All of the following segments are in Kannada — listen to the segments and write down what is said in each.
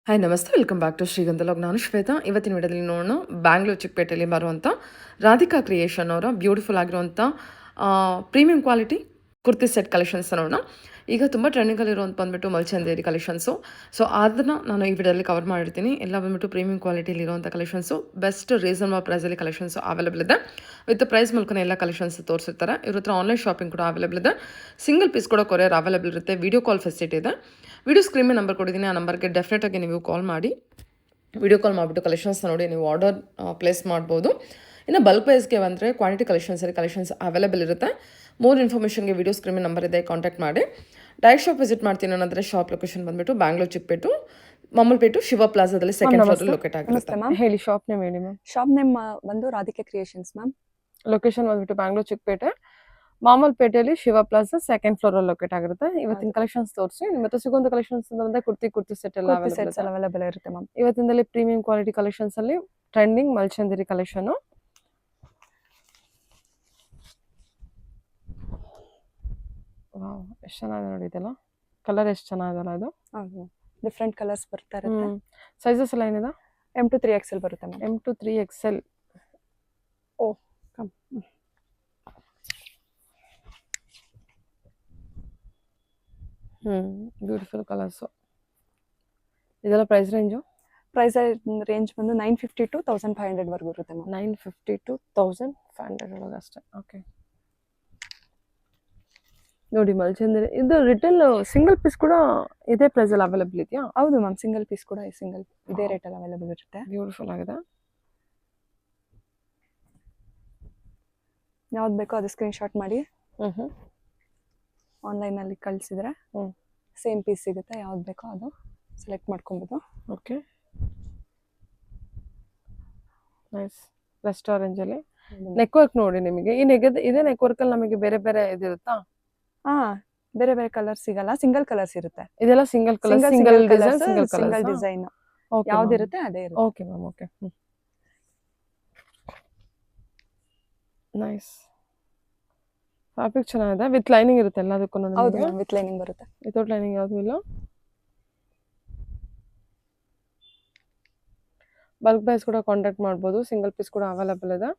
ಹಾಯ್ ನಮಸ್ತೆ ವೆಲ್ಕಮ್ ಬ್ಯಾಕ್ ಟು ಶ್ರೀಗಂಧ ಲಾಗ್. ನಾನು ಶ್ವೇತಾ. ಇವತ್ತಿನ ವಿಡಿಯೋದಲ್ಲಿ ನೋಡೋಣ ಬ್ಯಾಂಗ್ಳೂರು ಚಿಕ್ಕಪೇಟೆಯಲ್ಲಿ ಬರುವಂಥ ರಾಧಿಕಾ ಕ್ರಿಯೇಷನ್ ಅವರ ಬ್ಯೂಟಿಫುಲ್ ಆಗಿರುವಂಥ premium quality kurti set collections ನೋಡೋಣ. ಈಗ ತುಂಬ ಟ್ರೆಂಡಿಂಗಲ್ಲಿರುವಂಥ ಬಂದುಬಿಟ್ಟು ಮಲ್ಚಂದೇರಿ ಕಲೆಕ್ಷನ್ಸು. ಸೊ ಅದನ್ನು ನಾನು ಈ ವಿಡಿಯೋದಲ್ಲಿ ಕವರ್ ಮಾಡಿರ್ತೀನಿ. ಎಲ್ಲ ಬಂದುಬಿಟ್ಟು ಪ್ರೀಮಿಯಂ ಕ್ವಾಲಿಟಿಯಲ್ಲಿ ಇರುವಂಥ ಕಲೆಕ್ಷನ್ಸು, ಬೆಸ್ಟ್ ರೀಸನಬಲ್ ಪ್ರೈಸಲ್ಲಿ ಕಲೆಕ್ಷನ್ಸು ಅವೈಲೇಬಲ್ ಇದೆ. ವಿತ್ ಪ್ರೈಸ್ ಮೂಲಕನೇ ಎಲ್ಲ ಕಲೆಕ್ಷನ್ಸ್ ತೋರಿಸಿರ್ತಾರೆ. ಇವ್ರ ಹತ್ರ ಆನ್ಲೈನ್ ಶಾಪಿಂಗ್ ಕೂಡ ಅವೈಲೇಬಲ್ ಇದೆ. ಸಿಂಗಲ್ ಪೀಸ್ ಕೂಡ ಕೊರಿಯರ್ ಅವೈಲೇಬಲ್ ಇರುತ್ತೆ. ವಿಡಿಯೋ ಕಾಲ್ ಫೆಸಿಲಿಟಿ ಇದೆ. ವಿಡಿಯೋ ಸ್ಕ್ರೀನ್ ಮೇಲೆ ನಂಬರ್ ಕೊಟ್ಟಿದ್ದೀನಿ. ಆ ನಂಬರ್ಗೆ ಡೆಫಿನೆಟಾಗಿ ನೀವು ಕಾಲ್ ಮಾಡಿ ವಿಡಿಯೋ ಕಾಲ್ ಮಾಡಿಬಿಟ್ಟು ಕಲೆಕ್ಷನ್ಸ್ನ ನೋಡಿ ನೀವು ಆರ್ಡರ್ ಪ್ಲೇಸ್ ಮಾಡ್ಬೋದು. ಇನ್ನು ಬಲ್ಕ್ ಪ್ರೈಸ್ಗೆ ಬಂದರೆ ಕ್ವಾಂಟಿಟಿ ಕಲೆಕ್ಷನ್ಸ್ ಅವೈಲೇಬಲ್ ಇರುತ್ತೆ. ಮೋರ್ ಇನ್ಫಾರ್ಮೇಷನ್ಗೆ ವಿಡಿಯೋ ಸ್ಕ್ರೀನ್ ಮೇಲೆ ನಂಬರ್ ಇದೆ, ಕಾಂಟ್ಯಾಕ್ಟ್ ಮಾಡಿ. ಡೈರೆಕ್ಟ್ ಶಾಪ್ ವಿಸಿಟ್ ಮಾಡ್ತೀನಿ ಅನ್ನೋದ್ರೆ ಶಾಪ್ ಲೊಕೇಶನ್ ಬಂದುಬಿಟ್ಟು ಬ್ಯಾಂಗ್ಳೂರು ಚಿಕ್ಕಪೇಟು ಮಮ್ಮಲ್ಪೇಟು ಶಿವ ಪ್ಲಾಜಾದಲ್ಲಿ ಸೆಕೆಂಡ್ ಫ್ಲೋರ್ ಲೊಕೇಟ್ ಆಗಿರುತ್ತೆ. ಹೇಳಿ, ಶಾಪ್ ನೇಮ್ ಹೇಳಿ ಮ್ಯಾಮ್. ಶಾಪ್ ನೇಮ್ ಬಂದು ರಾಧಿಕಾ ಕ್ರಿಯೇಷನ್ಸ್ ಮ್ಯಾಮ್. ಲೊಕೇಶನ್ ಬಂದ್ಬಿಟ್ಟು ಬ್ಯಾಂಗ್ಳೂರು ಚಿಕ್ಕಪೇಟೆ ಮಾಮಲ್ಪೇಟೆಯಲ್ಲಿ ಶಿವ ಪ್ಲಾಜಾ ಸೆಕೆಂಡ್ ಫ್ಲೋರ್ ಅಲ್ಲಿ ಲೊಕೇಟ್ ಆಗಿರುತ್ತೆ. ಇವತ್ತಿನ ಕಲೆಕ್ಷನ್ಸ್ ತೋರಿಸಿ. ನಿಮ್ಮ ಹತ್ರ ಸಿಗುವಂತ ಕಲೆಕ್ಷನ್ಸ್ ಅಂದ್ರೆ ಕುರ್ತಿ ಸೆಟ್ ಎಲ್ಲ ಅವೈಲೇಬಲ್ ಇರುತ್ತೆ ಮ್ಯಾಮ್. ಇವತ್ತಿನಲ್ಲಿ ಪ್ರೀಮಿಯಂ ಕ್ವಾಲಿಟಿ ಕಲೆಕ್ಷನ್ಸ್ ಅಲ್ಲಿ ಟ್ರೆಂಡಿಂಗ್ ಮಲ್ಚಂದಿರಿ ಕಲೆಕ್ಷನ್. ವಾವ್, ಎಷ್ಟು ಚೆನ್ನಾಗಿದೆ ನೋಡಿ. ಇದೆಲ್ಲ ಕಲರ್ ಎಷ್ಟು ಚೆನ್ನಾಗಿದೆಲ್ಲ. ಇದು ಡಿಫ್ರೆಂಟ್ ಕಲರ್ಸ್ ಬರ್ತಾ ಇರುತ್ತೆ. ಸೈಜಸ್ ಎಲ್ಲ ಏನಿದೆ? M to 3XL ಬರುತ್ತೆ ma'am. M to 3XL. Oh come. Beautiful colours. ಇದೆಲ್ಲ ಪ್ರೈಸ್ ರೇಂಜು? ಪ್ರೈಸ್ ರೇಂಜ್ ಬಂದು 950 to 1500 ವರೆಗೂ ಇರುತ್ತೆ ಮ್ಯಾಮ್. 950 to 1500 ಒಳಗೆ ಅಷ್ಟೇ. ಓಕೆ ನೋಡಿ, ಮಲ್ಚಂದಿರಿ ಇದು ರಿಟೇಲ್ ಸಿಂಗಲ್ ಪೀಸ್ ಕೂಡ ಇದೇ ಪ್ರೈಸ್ ಅಲ್ಲಿ ಅವೈಲೇಬಲ್ ಇದೆಯಾ? ಹೌದು ಮ್ಯಾಮ್, ಸಿಂಗಲ್ ಪೀಸ್ ಕೂಡ ಇದೇ ರೇಟ್ ಅಲ್ಲಿ ಅವೈಲೇಬಲ್ ಇರುತ್ತೆ. ಬ್ಯೂಟಿಫುಲ್ ಆಗಿದೆ. ಯಾವ್ದು ಬೇಕೋ ಅದು ಸ್ಕ್ರೀನ್ ಶಾಟ್ ಮಾಡಿ ಆನ್ಲೈನ್ ಅಲ್ಲಿ ಕಳಿಸಿದ್ರೆ ಸೇಮ್ ಪೀಸ್ ಸಿಗುತ್ತೆ. ಯಾವ್ದು ಬೇಕೋ ಅದು ಸೆಲೆಕ್ಟ್ ಮಾಡ್ಕೊಬೋದು. Okay, nice. ರೆಸ್ಟ್ ಆರೆಂಜ್ ಅಲ್ಲಿ ನೆಕ್ ವರ್ಕ್ ನೋಡಿ. ನಿಮಗೆ ಇದೇ ನೆಕ್ ವರ್ಕ್ ಅಲ್ಲಿ ನಮಗೆ ಬೇರೆ ಬೇರೆ ಇದಿರುತ್ತಾ? ಬೇರೆ ಬೇರೆ ಕಲರ್ ಸಿಗಲ್ಲ, ಸಿಂಗಲ್ ಕಲರ್ಸ್ ಇರುತ್ತೆ. ಇದೆಲ್ಲ ಸಿಂಗಲ್ ಕಲರ್, ಸಿಂಗಲ್ ಡಿಸೈನ್ ಯಾವ್ದಿರುತ್ತೆ ಅದೇ ಇರುತ್ತೆ. Okay ma'am, okay. Nice. Fabric ಚೆನ್ನಾಗಿದೆ. ವಿತ್ ಲೈನಿಂಗ್ ಇರುತ್ತೆ ಎಲ್ಲದಕ್ಕೂ? ಹೌದು ಮ್ಯಾಮ್, ವಿತ್ ಲೈನಿಂಗ್ ಬರುತ್ತೆ. ವಿತೌಟ್ ಲೈನಿಂಗ್ ಯಾವುದು ಇಲ್ಲ. ಬಲ್ಕ್ ಪ್ರೈಸ್ ಕೂಡ ಕಾಂಟ್ಯಾಕ್ಟ್ ಮಾಡ್ಬೋದು. ಸಿಂಗಲ್ ಪೀಸ್ ಕೂಡ ಅವೈಲೇಬಲ್ ಇದೆ.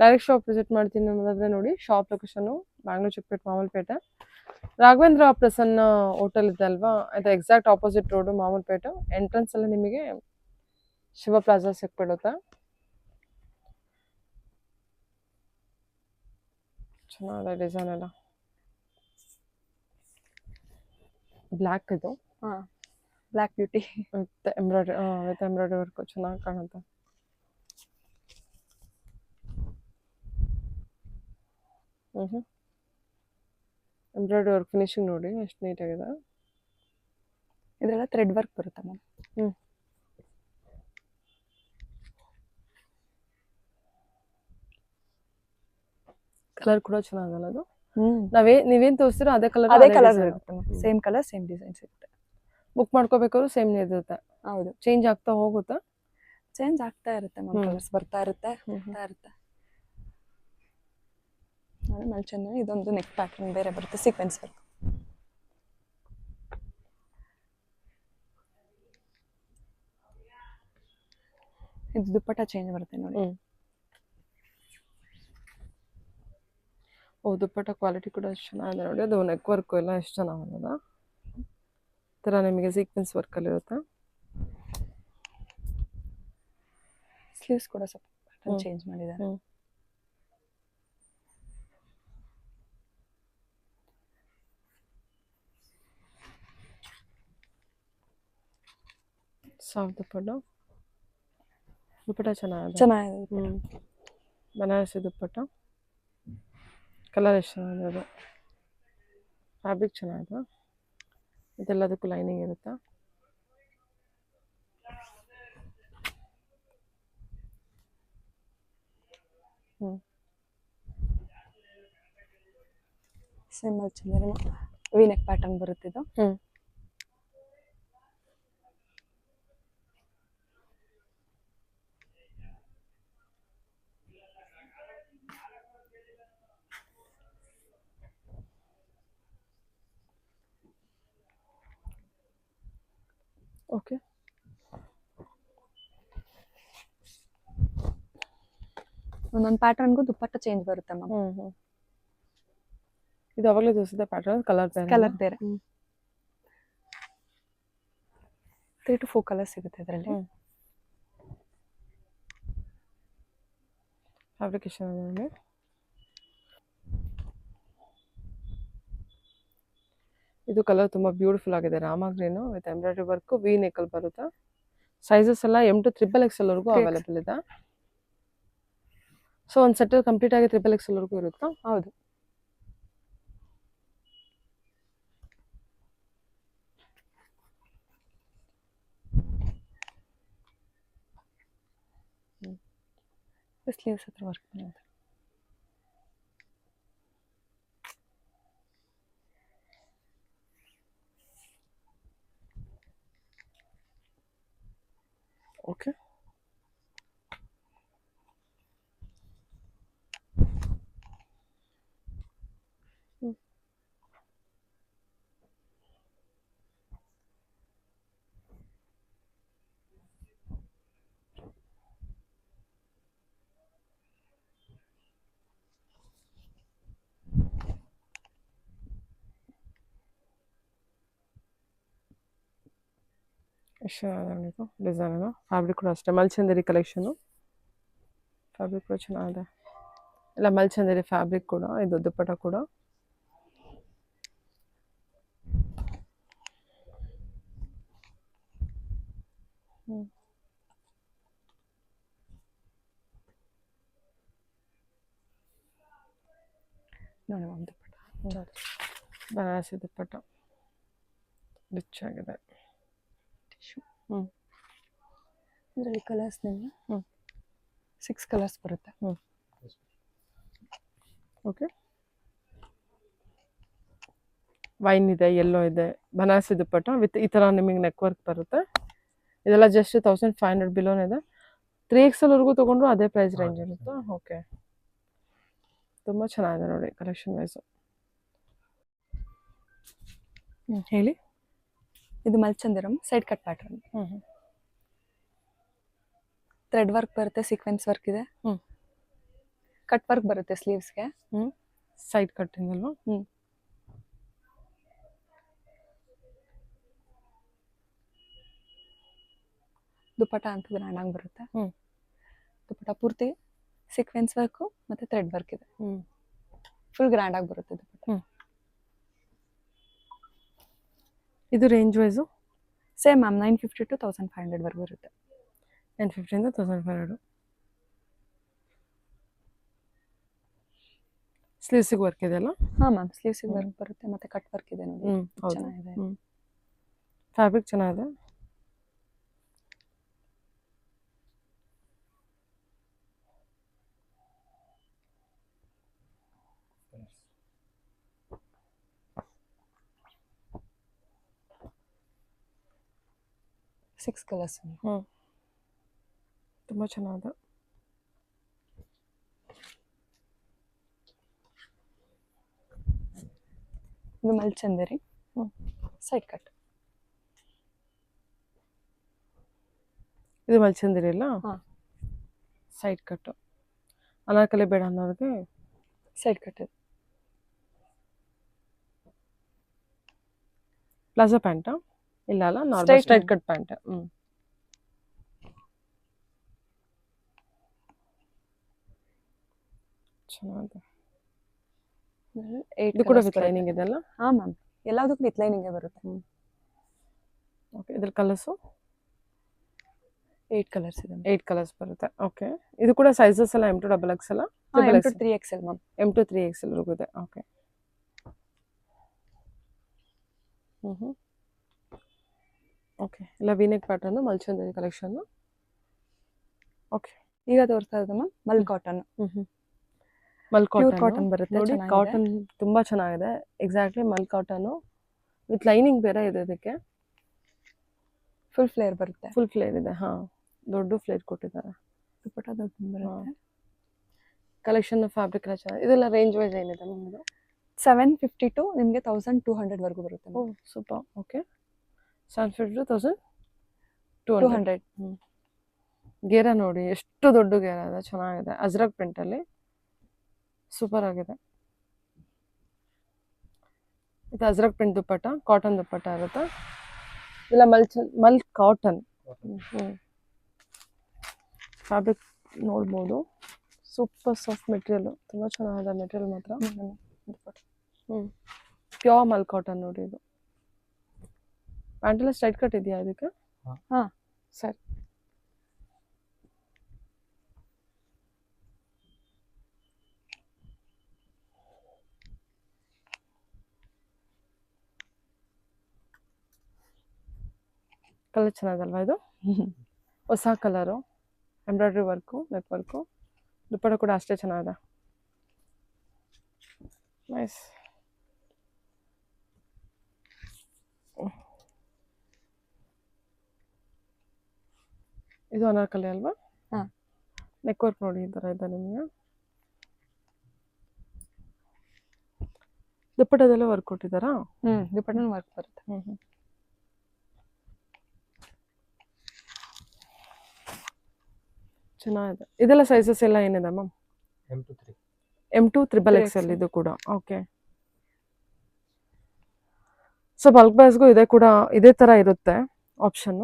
ಡೈರೆಕ್ಟ್ ಶಾಪ್ ವಿಸಿಟ್ ಮಾಡ್ತೀನಿ ಅನ್ನೋದಾದ್ರೆ ನೋಡಿ, shop location Bangalore Chickpet Mamulpet Raghavendra Prasanna hotel ಇದೆ ಅಲ್ವಾ, ಅದು exact opposite road Mamulpet. Entrance ಅಲ್ಲಿ ನಿಮಗೆ ಶಿವ ಪ್ಲಾಜಾ ಸಿಕ್ಬಿಡುತ್ತೆ. ಚೆನ್ನಾಗಿದೆ ಡಿಸೈನ್ ಎಲ್ಲ. ಬ್ಲ್ಯಾಕ್ ಇದು black beauty with embroidery work ಚೆನ್ನಾಗಿ ಕಾಣುತ್ತೆ. ಎಂಬ್ರಾಯ್ಡ್ರಿ ವರ್ಕ್ ಫಿನಿಶಿಂಗ್ ನೋಡಿ ಎಷ್ಟು ನೀಟಾಗಿದೆ. ಇದೆಲ್ಲ ಥ್ರೆಡ್ ವರ್ಕ್ ಬರುತ್ತೆ ಮ್ಯಾಮ್. ಕಲರ್ ಕೂಡ ಚೆನ್ನಾಗಲ್ಲ ಅದು. ನೀವೇನ್ ತೋರಿಸ್ತೀರೋ ಅದೇ ಕಲರ್ ಇರುತ್ತೆ. ಸೇಮ್ ಕಲರ್ ಸೇಮ್ ಡಿಸೈನ್ ಸಿಗುತ್ತೆ. ಬುಕ್ ಮಾಡ್ಕೋಬೇಕಾದ್ರೂ ಸೇಮ್ ಇರುತ್ತೆ? ಹೌದು. ಚೇಂಜ್ ಆಗ್ತಾ ಹೋಗುತ್ತಾ? ಚೇಂಜ್ ಆಗ್ತಾ ಇರುತ್ತೆ ಮ್ಯಾಮ್. ಕಲರ್ಸ್ ಬರ್ತಾ ಇರುತ್ತೆ. ಮಲ್ಚಂದಿರಿ ಇದೊಂದು ನೆಕ್ ಪ್ಯಾಟರ್ನ್ ಬೇರೆ ಬರುತ್ತೆ, ಸೀಕ್ವೆನ್ಸ್ ವರ್ಕ್. ಇದು ದುಪ್ಪಟ್ಟ ಚೇಂಜ್ ಬರುತ್ತೆ ನೋಡಿ. ಓ, ದುಪ್ಪಟ್ಟ ಕ್ವಾಲಿಟಿ ಕೂಡ ಎಷ್ಟು ಚೆನ್ನಾಗಿದೆ ನೋಡಿ. ಅದು ನೆಕ್ ವರ್ಕ್ ಎಲ್ಲ ಎಷ್ಟು ಚೆನ್ನಾಗಿದೆ. ಈ ಥರ ನಿಮಗೆ ಸೀಕ್ವೆನ್ಸ್ ವರ್ಕಲ್ಲಿ ಇರುತ್ತೆ. ಸ್ಲೀವ್ಸ್ ಕೂಡ ಸ್ವಲ್ಪ ಪ್ಯಾಟರ್ನ್ ಚೇಂಜ್ ಮಾಡಿದ್ದಾರೆ. ಸಾಫ್ಟ್ ದುಪ್ಪಟ್ಟ ಚೆನ್ನಾಗಿದೆ. ಬನಾರಸಿ ದುಪ್ಪಟ್ಟ. ಕಲರ್ ಎಷ್ಟು ಚೆನ್ನಾಗಿದೆ. ಅದು ಫ್ಯಾಬ್ರಿಕ್ ಚೆನ್ನಾಗಿದೆ. ಇದೆಲ್ಲದಕ್ಕೂ ಲೈನಿಂಗ್ ಇರುತ್ತೆ. ಸೇಮ್ ಮಲ್ಚಂದಿರಿ ವಿ ನೆಕ್ ಪ್ಯಾಟರ್ನ್ ಬರುತ್ತೆ ಇದು. ಓಕೆ, ಒಂದೊಂದು ಪ್ಯಾಟರ್ನ್ಗೂ ದುಪ್ಪಟ್ಟ ಚೇಂಜ್ ಬರುತ್ತೆ ಮ್ಯಾಮ್. ಇದು ಅವಾಗಲೇ ತೋರಿಸಿದ ಪ್ಯಾಟರ್ನ್, ಕಲರ್ ಬೇರೆ. ಕಲರ್ ಬೇರೆ 3 to 4 ಕಲರ್ ಸಿಗುತ್ತೆ ಇದರಲ್ಲಿ. ಫ್ಯಾಬ್ರಿಕೇಶನ್ ಇದು ಕಲರ್ ತುಂಬ ಬ್ಯೂಟಿಫುಲ್ ಆಗಿದೆ, ರಾಮ green with embroidery work, V neckline ಬರುತ್ತೆ. ಸೈಜಸ್ ಎಲ್ಲ M to XXL ವರೆಗೂ 3XL. ಅವೈಲೇಬಲ್ ಇದೆ. ಸೊ ಒಂದು ಸೆಟ್ ಕಂಪ್ಲೀಟ್ ಆಗಿ XXL ವರೆಗೂ ಇರುತ್ತಾ? ಹೌದು. ಸ್ಲೀವ್ಸ್ ಹತ್ರ ವರ್ಕ್ ಬರುತ್ತೆ. ಓಕೆ. ಎಷ್ಟು ಚೆನ್ನಾಗಿದೆ ಡಿಸೈನು. ಫ್ಯಾಬ್ರಿಕ್ ಕೂಡ ಅಷ್ಟೇ ಮಲ್ಚಂದೇರಿ ಕಲೆಕ್ಷನು. ಫ್ಯಾಬ್ರಿಕ್ ಕೂಡ ಚೆನ್ನಾಗಿದೆ, ಎಲ್ಲ ಮಲ್ಚಂದೇರಿ ಫ್ಯಾಬ್ರಿಕ್ ಕೂಡ. ಇದು ದುಪ್ಪಟ್ಟ ಕೂಡ ನೋಡಿ ಮ್ಯಾಮ್ ದುಪ್ಪಟ್ಟ. ಬನಾರಸಿ ದುಪ್ಪಟ್ಟ ರಿಚ್ ಆಗಿದೆ. ಇದರಲ್ಲಿ ಕಲರ್ಸ್ ನಿಮಗೆ 6 ಕಲರ್ಸ್ ಬರುತ್ತೆ. ಓಕೆ. ವೈನ್ ಇದೆ, ಯೆಲ್ಲೋ ಇದೆ, ಬನಾರಸಿ ದುಪ್ಪಟ್ಟ ವಿತ್ ಈ ಥರ ನಿಮಗೆ ನೆಕ್ ವರ್ಕ್ ಬರುತ್ತೆ. ಇದೆಲ್ಲ ಜಸ್ಟ್ 1500 ಬಿಲೋನ್ ಇದೆ. 3XL ವರೆಗೂ ತೊಗೊಂಡ್ರು ಅದೇ ಪ್ರೈಸ್ ರೇಂಜ್ ಇರುತ್ತೆ. ಓಕೆ, ತುಂಬ ಚೆನ್ನಾಗಿದೆ ನೋಡಿ ಕಲೆಕ್ಷನ್ ವೈಸು. ಹೇಳಿ. ಇದು ಮಲ್ಚಂದಿರಂ side cut pattern. Thread work ಬರುತ್ತೆ, ಸೀಕ್ವೆನ್ಸ್ ವರ್ಕ್ ಇದೆ, ಕಟ್ ವರ್ಕ್ ಬರುತ್ತೆ ಸ್ಲೀವ್ಸ್ಗೆ. ಸೈಡ್ ಕಟ್ಟಿಂಗ್ ಅಲ್ವಾ? ದುಪ್ಪಟ್ಟ ಅಂತ ಗ್ರ್ಯಾಂಡಾಗಿ ಬರುತ್ತೆ. ದುಪ್ಪಟ್ಟ ಪೂರ್ತಿ ಸೀಕ್ವೆನ್ಸ್ ವರ್ಕು ಮತ್ತೆ ಥ್ರೆಡ್ ವರ್ಕ್ ಇದೆ. ಫುಲ್ ಗ್ರ್ಯಾಂಡಾಗಿ ಬರುತ್ತೆ ದುಪ್ಪಟ್ಟ. ಇದು range wise same ma'am 950 to 1500 ವರೆಗೂ ಇರುತ್ತೆ. 950 ಇಂದ 1500. ಸ್ಲೀವ್ಸಿಗೆ ವರ್ಕ್ ಇದೆ ಅಲ್ಲ? ಹಾಂ ಮ್ಯಾಮ್, ಸ್ಲೀವ್ಸಿಗೆ ವರ್ಕ್ ಬರುತ್ತೆ ಮತ್ತೆ ಕಟ್ ವರ್ಕ್ ಇದೆ ನೋಡಿ. ಚೆನ್ನಾಗಿದೆ. ಫ್ಯಾಬ್ರಿಕ್ ಚೆನ್ನಾಗಿದೆ. Six colours. ತುಂಬ ಚೆನ್ನಾಗಿದೆ. ಇದು ಮಲ್ಚಂದೇರಿ ಸೈಡ್ ಕಟ್. ಇದು ಮಲ್ಚಂದೇರಿ ಅಲ್ಲ? Side cut. ಅನಾರ್ಕಲಿ ಬೇಡ ಅನ್ನೋರಿಗೆ ಸೈಡ್ ಕಟ್ ಇದೆ. ಪ್ಲಾಜೋ ಪ್ಯಾಂಟಾ? ಇಲ್ಲ ಅಲ್ಲ, ನಾರ್ಮಲ್ ಸ್ಟ್ರೈಟ್ ಕಟ್ ಪ್ಯಾಂಟ್. ಚೆನ್ನಾಗಿದೆ. ಇದು ಕೂಡ ವಿತ್ ಲೈನಿಂಗ್ ಇದೆ ಅಲ್ಲ? ಹಾಂ ಮ್ಯಾಮ್, ಎಲ್ಲದಕ್ಕೂ ವಿತ್ ಲೈನಿಂಗೇ ಬರುತ್ತೆ. ಓಕೆ. ಇದ್ರ ಕಲರ್ಸು 8 ಕಲರ್ಸ್ ಇದೆ. 8 ಕಲರ್ಸ್ ಬರುತ್ತೆ. ಓಕೆ. ಇದು ಕೂಡ ಸೈಜಸ್ ಎಲ್ಲ M to XXL? M to 3XL ma'am. M to 3XL ವರೆಗೂ ಇದೆ. ಓಕೆ. ಓಕೆ. ಎಲ್ಲ ವಿನೆಕ್ ಪ್ಯಾಟರ್ನು, ಮಲ್ಚಂದೇರಿ ಕಲೆಕ್ಷನ್ನು. ಓಕೆ. ಈಗ ತೋರಿಸ್ತಾ ಇರೋದು ಮ್ಯಾಮ್ ಮಲ್ ಕಾಟನ್. ಮಲ್ ಕಾಟನ್ ಬರುತ್ತೆ. ನೋಡಿ, ಕಾಟನ್ ತುಂಬಾ ಚೆನ್ನಾಗಿದೆ. Exactly Mal cotton with lining ಬೇರೆ ಇದೆ. ಇದಕ್ಕೆ ಫುಲ್ ಫ್ಲೇರ್ ಬರುತ್ತೆ. ಫುಲ್ ಫ್ಲೇರ್ ಇದೆ. ದೊಡ್ಡ ಫ್ಲೇರ್ ಕೊಟ್ಟಿದ್ದಾರೆ. ದುಪ್ಪಟ್ಟ ದೊಡ್ಡ ಬರುತ್ತೆ. ಕಲೆಕ್ಷನ್ ಫ್ಯಾಬ್ರಿಕ್ ಎಲ್ಲ ಚೆನ್ನಾಗಿದೆ. ಇದೆಲ್ಲ ರೇಂಜ್ ವೈಸ್ ಏನಿದೆ ನಿಮ್ಮದು? 750 to ನಿಮಗೆ 1200 ವರೆಗೂ ಬರುತ್ತೆ. ಓ ಸೂಪರ್. ಓಕೆ. 750 to 1200. ಗೇರ ನೋಡಿ ಎಷ್ಟು ದೊಡ್ಡ ಗೇರ ಇದೆ, ಚೆನ್ನಾಗಿದೆ. ಅಜ್ರಕ್ ಪ್ರಿಂಟ್ ಅಲ್ಲಿ ಸೂಪರ್ ಆಗಿದೆ. ಇದು ಅಜ್ರಕ್ ಪ್ರಿಂಟ್ ದುಪ್ಪಟ್ಟ, ಕಾಟನ್ ದುಪ್ಪಟ್ಟ ಇರುತ್ತೆ. ಇಲ್ಲ ಮಲ್ ಕಾಟನ್. ಫ್ಯಾಬ್ರಿಕ್ ನೋಡ್ಬೋದು, ಸೂಪರ್ ಸಾಫ್ಟ್ ಮೆಟೀರಿಯಲ್, ತುಂಬಾ ಚೆನ್ನಾಗಿದೆ ಮೆಟೀರಿಯಲ್ ಮಾತ್ರ. ಪ್ಯೂರ್ ಮಲ್ ಕಾಟನ್ ನೋಡಿ ಇದು. ಪ್ಯಾಂಟ್ ಎಲ್ಲ ಸ್ಟ್ರೈಟ್ ಕಟ್ ಇದೆಯಾ ಇದಕ್ಕೆ? ಹಾ. ಸರಿ. ಕಲರ್ ಚೆನ್ನಾಗಲ್ವಾ ಇದು? ಹೊಸ colour, embroidery work, neck work, dupatta ಕೂಡ ಅಷ್ಟೇ ಚೆನ್ನಾಗಿದೆ. ನೈಸ್. ಇದು ಅನಾರ್ಕಲಿ ಅಲ್ವಾ? ಹಾ. ನೆಕ್ ವರ್ಕ್ ನೋಡಿ ಈ ಥರ ಇದೆ ನಿಮಗೆ. ದುಪ್ಪಟ್ಟದೆಲ್ಲ ವರ್ಕ್ ಕೊಟ್ಟಿದ್ದಾರಾ? ದುಪ್ಪಟ್ಟ ವರ್ಕ್ ಬರುತ್ತೆ. ಚೆನ್ನಾಗಿದೆ. ಇದೆಲ್ಲ ಸೈಜಸ್ ಎಲ್ಲ ಏನಿದೆ ಮ್ಯಾಮ್? M2 XXL ಇದು ಕೂಡ. ಓಕೆ. ಸೊ ಬಲ್ಕ್ ಬಾಯ್ಸ್ಗೂ ಇದೇ ತರ ಇರುತ್ತೆ ಆಪ್ಷನ್.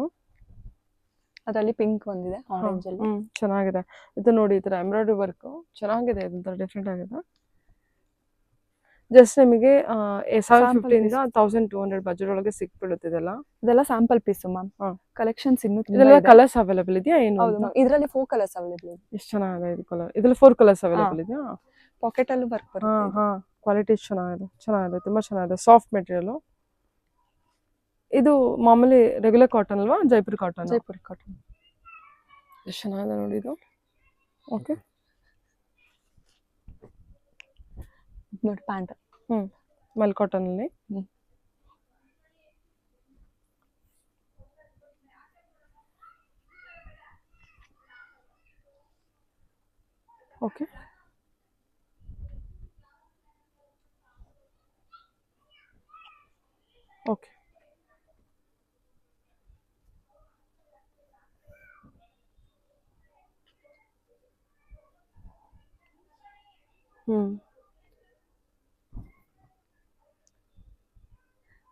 ಅದರಲ್ಲಿ ಪಿಂಕ್ ಒಂದಿದೆ, ಆರೆಂಜ್ ಅಲ್ಲಿ. ಚೆನ್ನಾಗಿದೆ. ಇದು ನೋಡಿ ಈ ತರ ಎಂಬ್ರಾಯ್ಡ್ರಿ ವರ್ಕ್ ಚೆನ್ನಾಗಿದೆ, ಇದೊಂಥರ ಡಿಫ್ರೆಂಟ್ ಆಗಿದೆ. ಜಸ್ಟ್ ನಿಮಗೆ 750 ಇಂದ 1200 ಬಜೆಟ್ ಒಳಗೆ ಸಿಕ್ಬಿಡುತ್ತೆ ಇದೆಲ್ಲ. ಇದೆಲ್ಲ ಸ್ಯಾಂಪಲ್ ಪೀಸ್ ಮ್ಯಾಮ್. ಕಲೆಕ್ಷನ್ಸ್ ಇನ್ನೂ ತುಂಬಾ ಇದೆಲ್ಲ ಇದೆ. ಕಲರ್ಸ್ ಅವೈಲೇಬಲ್ ಇದೆಯಾ ಏನು? ಹೌದು ಮ್ಯಾಮ್, ಇದರಲ್ಲಿ 4 ಕಲರ್ಸ್ ಅವೈಲೇಬಲ್ ಇದೆ. ಎಷ್ಟು ಚೆನ್ನಾಗಿದೆ ಇದು ಕಲರ್. ಇದರಲ್ಲಿ 4 ಕಲರ್ಸ್ ಅವೈಲೇಬಲ್ ಇದೆಯಾ? ಪಾಕೆಟ್ ಅಲ್ಲೂ ವರ್ಕ್ ಬರುತ್ತೆ. ಹಾ, ಕ್ವಾಲಿಟಿ ಚೆನ್ನಾಗಿದೆ, ತುಂಬಾ ಚೆನ್ನಾಗಿದೆ. Soft material. ಇದು ಮಾಮೂಲಿ ರೆಗ್ಯುಲರ್ ಕಾಟನ್ ಅಲ್ವಾ? ಜೈಪುರಿ ಕಾಟನ್. ಜೈಪುರಿ ಕಾಟನ್. ಎಷ್ಟು ಚೆನ್ನಾಗಿದೆ ನೋಡಿ ಇದು. ಓಕೆ. ನೋಡಿ ಪ್ಯಾಂಟ್. ಮಲ್ ಕಾಟನ್ ಅಲ್ಲಿ. ಓಕೆ. ಓಕೆ.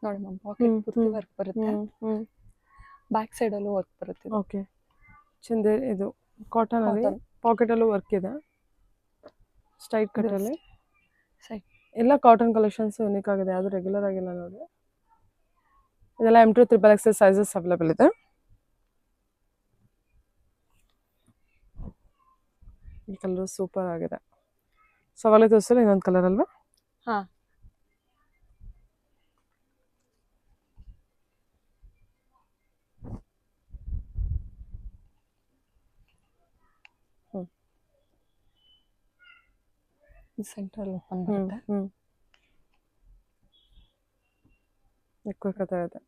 ನೋಡಿ ಮ್ಯಾಮ್, ಪಾಕೆಟ್ ಪೂರ್ತಿ ವರ್ಕ್ ಬರುತ್ತೆ. ಬ್ಯಾಕ್ ಸೈಡ್ ಅಲ್ಲೂ ವರ್ಕ್ ಬರುತ್ತೆ. ಓಕೆ. ಚಂದೆ ಇದು ಕಾಟನ್ ಅಲ್ಲಿ ಪಾಕೆಟ್ ಅಲ್ಲೂ ವರ್ಕ್ ಇದೆ, ಸ್ಟ್ರೈಟ್ ಕಟ್ ಅಲ್ಲಿ. ಎಲ್ಲ ಕಾಟನ್ ಕಲೆಕ್ಷನ್ಸ್ ಯೂನಿಕ್ ಆಗಿದೆ, ಯಾವುದು ರೆಗ್ಯುಲರ್ ಆಗಿಲ್ಲ ನೋಡಿ. ಇದೆಲ್ಲ M2 XXL ಸೈಜಸ್ ಅವೈಲೇಬಲ್ ಇದೆ. ಈ ಕಲರ್ ಸೂಪರ್ ಆಗಿದೆ. ಸೊ ಅವಾಗಲೇ ತೋರಿಸಲ್ಲ ಇನ್ನೊಂದು ಕಲರ್ ಅಲ್ವಾ? ಹಾ. ಸೆಂಟ್ರಲ್ ಓಪನ್ ಬರುತ್ತೆ. ನೆಕ್ ವರ್ಕ್ ಇದೆ.